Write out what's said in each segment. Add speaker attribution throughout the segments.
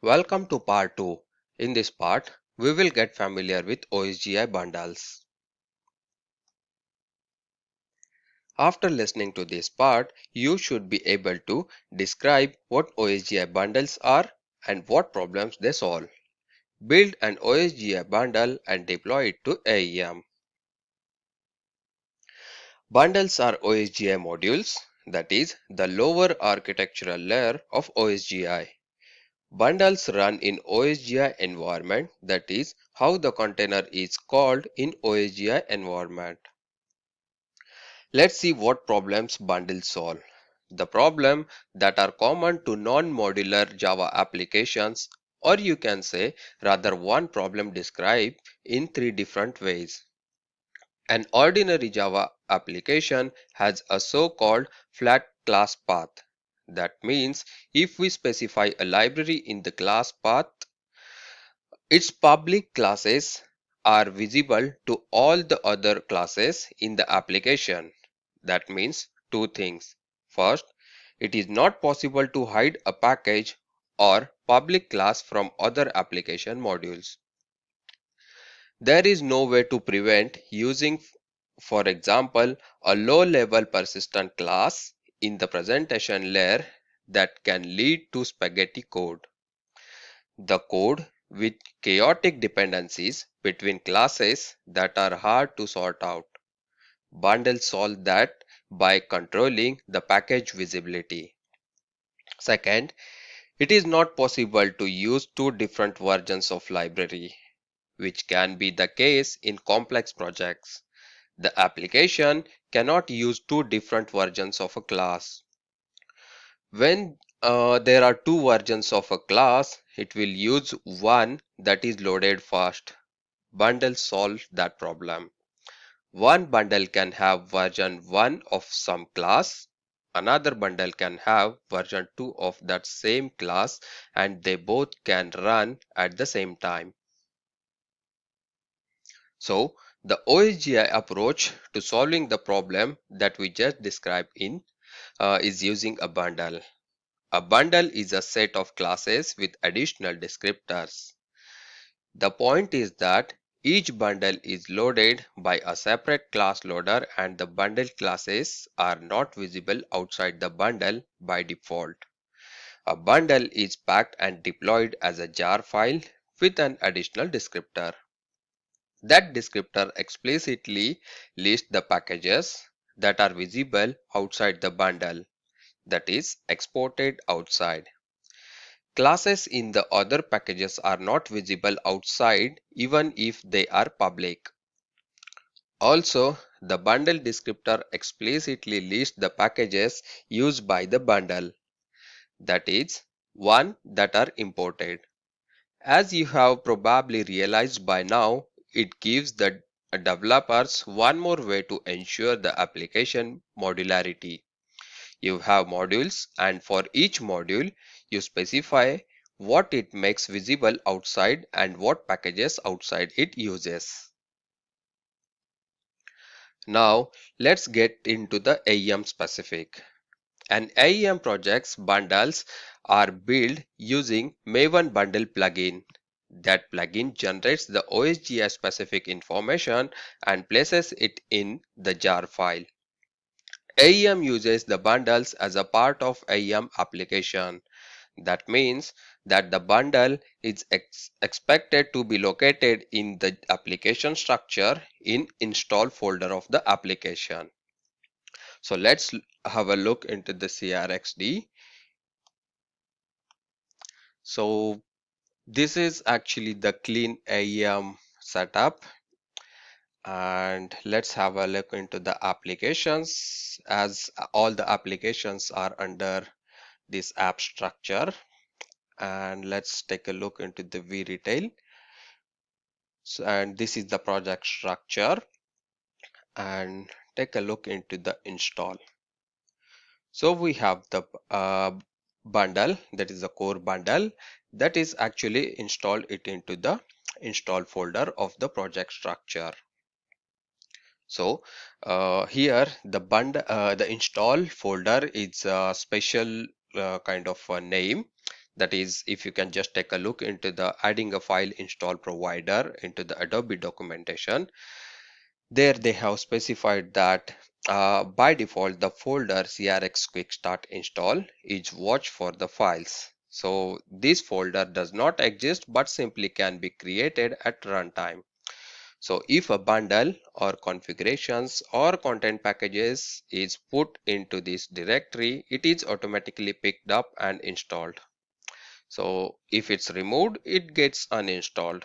Speaker 1: Welcome to part 2. In this part, we will get familiar with OSGI bundles. After listening to this part, you should be able to describe what OSGI bundles are and what problems they solve. Build an OSGI bundle and deploy it to AEM. Bundles are OSGI modules, that is, the lower architectural layer of OSGI. Bundles run in OSGI environment, that is how the container is called in OSGI environment. Let's see what problems bundles solve. The problem that are common to non-modular Java applications, or you can say rather one problem described in three different ways. An ordinary Java application has a so-called flat class path. That means if we specify a library in the class path, its public classes are visible to all the other classes in the application. That means two things. First, it is not possible to hide a package or public class from other application modules. There is no way to prevent using, for example, a low-level persistent class in the presentation layer that can lead to spaghetti code. The code with chaotic dependencies between classes that are hard to sort out. Bundles solve that by controlling the package visibility. Second, it is not possible to use two different versions of library, which can be the case in complex projects. The application cannot use two different versions of a class. When there are two versions of a class, it will use one that is loaded fast. Bundles solve that problem. One bundle can have version 1 of some class, another bundle can have version 2 of that same class, and they both can run at the same time. So, the OSGI approach to solving the problem that we just described is using a bundle. A bundle is a set of classes with additional descriptors. The point is that each bundle is loaded by a separate class loader and the bundle classes are not visible outside the bundle by default. A bundle is packed and deployed as a jar file with an additional descriptor. That descriptor explicitly lists the packages that are visible outside the bundle, that is, exported outside. Classes in the other packages are not visible outside even if they are public. Also, the bundle descriptor explicitly lists the packages used by the bundle, that is, one that are imported. As you have probably realized by now, it gives the developers one more way to ensure the application modularity. You have modules, and for each module, you specify what it makes visible outside and what packages outside it uses. Now, let's get into the AEM specific. An AEM project's bundles are built using Maven Bundle plugin. That plugin generates the OSGI specific information and places it in the jar file. AEM uses the bundles as a part of AEM application. That means that the bundle is expected to be located in the application structure in install folder of the application. So let's have a look into the CRXD. So this is actually the clean AEM setup, and let's have a look into the applications as all the applications are under this app structure. And let's take a look into the vRetail. So, and this is the project structure, and take a look into the install. So we have the bundle, that is the core bundle, that is actually installed it into the install folder of the project structure. So here the bundle, the install folder is a special kind of a name. That is, if you can just take a look into the adding a file install provider into the Adobe documentation, there they have specified that by default the folder crx quick start install is watch for the files. So this folder does not exist but simply can be created at runtime. So if a bundle or configurations or content packages is put into this directory, it is automatically picked up and installed. So if it's removed, it gets uninstalled.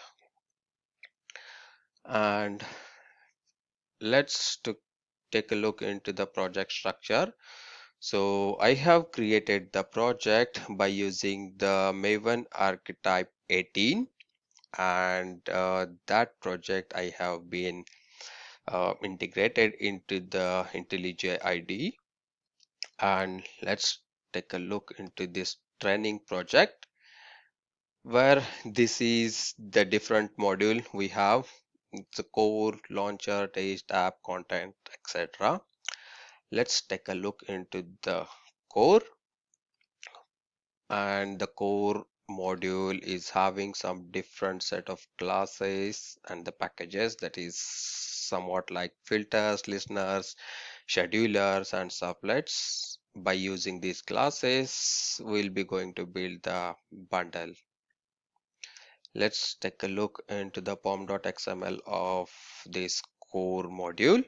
Speaker 1: And let's take a look into the project structure. So I have created the project by using the Maven archetype 18, and that project I have been integrated into the IntelliJ IDE. And let's take a look into this training project, where this is the different module we have. It's a core, launcher, taste, app, content, etc. Let's take a look into the core. And the core module is having some different set of classes and the packages, that is somewhat like filters, listeners, schedulers and sublets. By using these classes, we'll be going to build the bundle. Let's take a look into the pom.xml of this core module.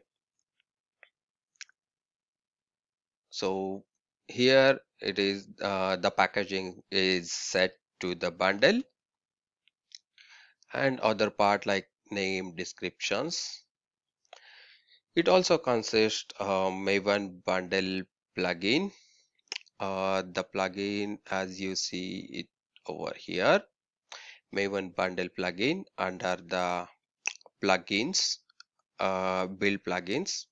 Speaker 1: So here it is, the packaging is set to the bundle, and other part like name, descriptions. It also consists Maven bundle plugin. The plugin, as you see it over here, Maven bundle plugin under the plugins, build plugins.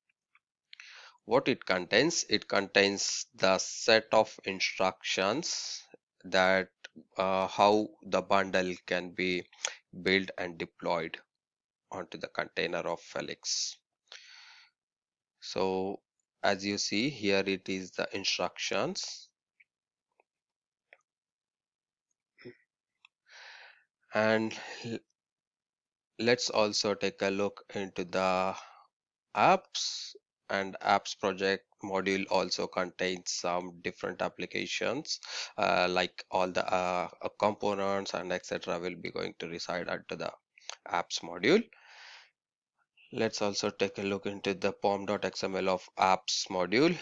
Speaker 1: What it contains the set of instructions that how the bundle can be built and deployed onto the container of Felix. So as you see here, it is the instructions. And let's also take a look into the apps. And apps project module also contains some different applications, like all the components and etc will be going to reside under the apps module. Let's also take a look into the pom.xml of apps module.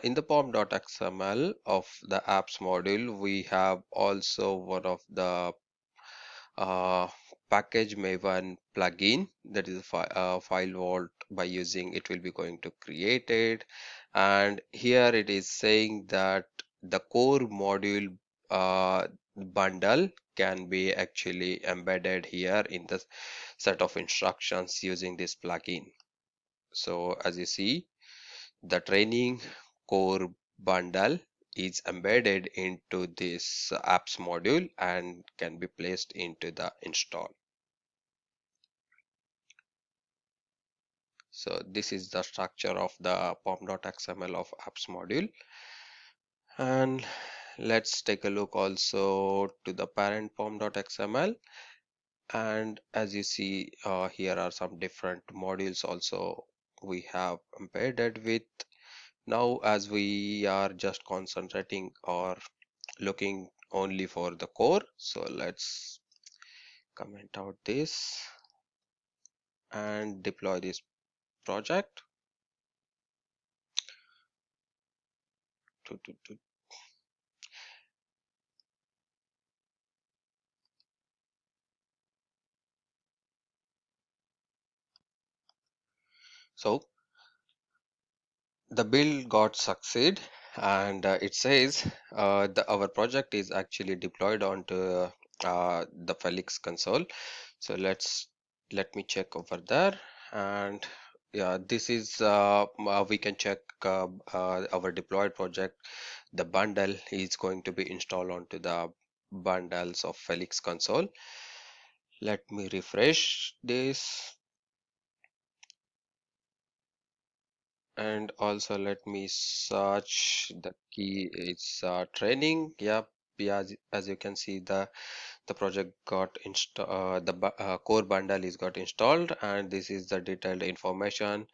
Speaker 1: In the pom.xml of the apps module, we have also one of the uh, package Maven plugin, that is a file vault. By using it will be going to create it, and here it is saying that the core module bundle can be actually embedded here in the set of instructions using this plugin. So as you see, the training core bundle is embedded into this apps module and can be placed into the install. So this is the structure of the pom.xml of apps module. And let's take a look also to the parent pom.xml. And as you see, here are some different modules also we have embedded with. Now as we are just concentrating or looking only for the core, so let's comment out this and deploy this project. So the build got succeed, and it says our project is actually deployed onto the Felix console. So let me check over there. And yeah, this is we can check our deployed project. The bundle is going to be installed onto the bundles of Felix console. Let me refresh this. And also let me search the key. It's training. Yep. Yeah, as you can see, the project got installed. Core bundle is got installed, and this is the detailed information,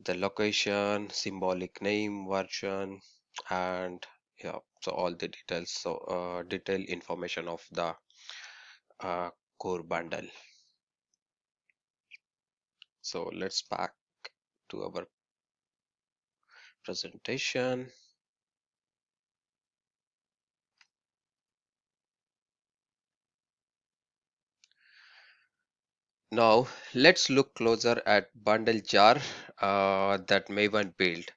Speaker 1: the location, symbolic name, version, and yeah, so all the details. So detailed information of the uh, core bundle. So let's back to our presentation. Now let's look closer at bundle jar that Maven built.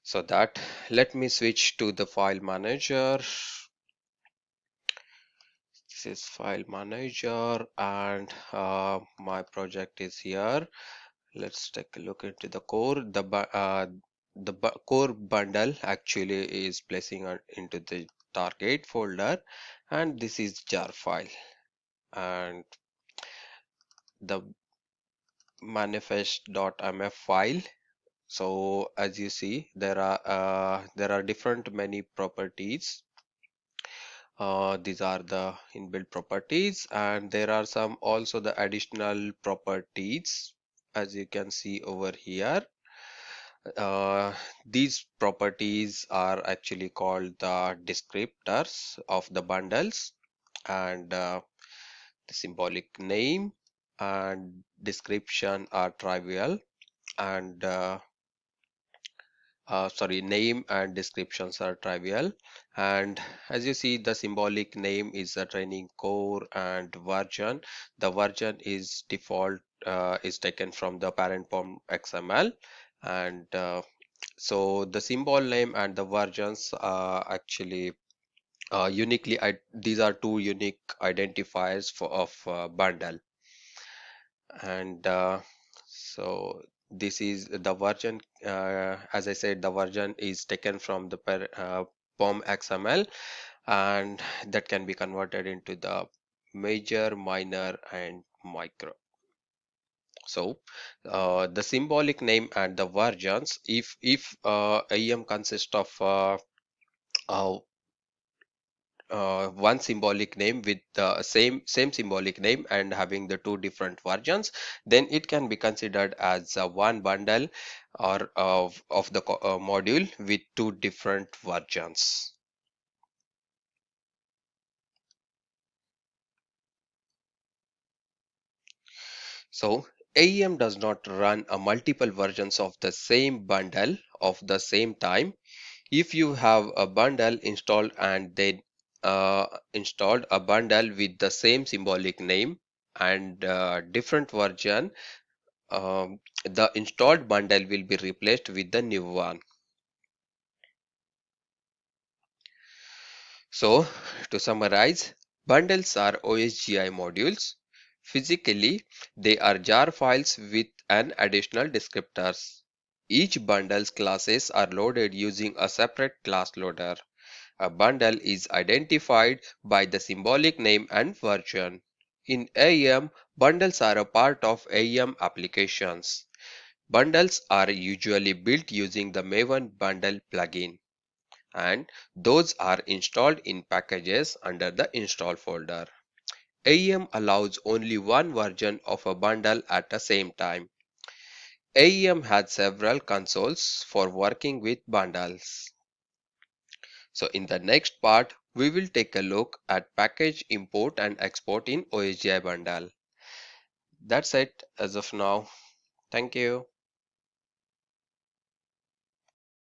Speaker 1: So that let me switch to the file manager. This is file manager, and my project is here. Let's take a look into the core. The core bundle actually is placing into the target folder, and this is jar file, and the manifest.mf file. So as you see, there are different many properties. These are the inbuilt properties, and there are some also the additional properties, as you can see over here. These properties are actually called the descriptors of the bundles, and the symbolic name and description are trivial, and sorry, name and descriptions are trivial. And as you see, the symbolic name is the training core, and version, the version is default, is taken from the parent POM XML. And so the symbol name and the versions actually uniquely, these are two unique identifiers for of bundle. And so this is the version, as I said, the version is taken from the POM XML, and that can be converted into the major, minor, and micro. So the symbolic name and the versions, if AEM consists of uh, one symbolic name with the same symbolic name and having the two different versions, then it can be considered as one bundle or of the module with two different versions. So AEM does not run a multiple versions of the same bundle of the same time. If you have a bundle installed and then installed a bundle with the same symbolic name and different version, the installed bundle will be replaced with the new one. So, to summarize, bundles are OSGI modules. Physically, they are jar files with an additional descriptors. Each bundle's classes are loaded using a separate class loader. A bundle is identified by the symbolic name and version. In AEM, bundles are a part of AEM applications. Bundles are usually built using the Maven bundle plugin, and those are installed in packages under the install folder. AEM allows only one version of a bundle at the same time. AEM has several consoles for working with bundles. So in the next part, we will take a look at package import and export in OSGI bundle. That's it as of now. Thank you.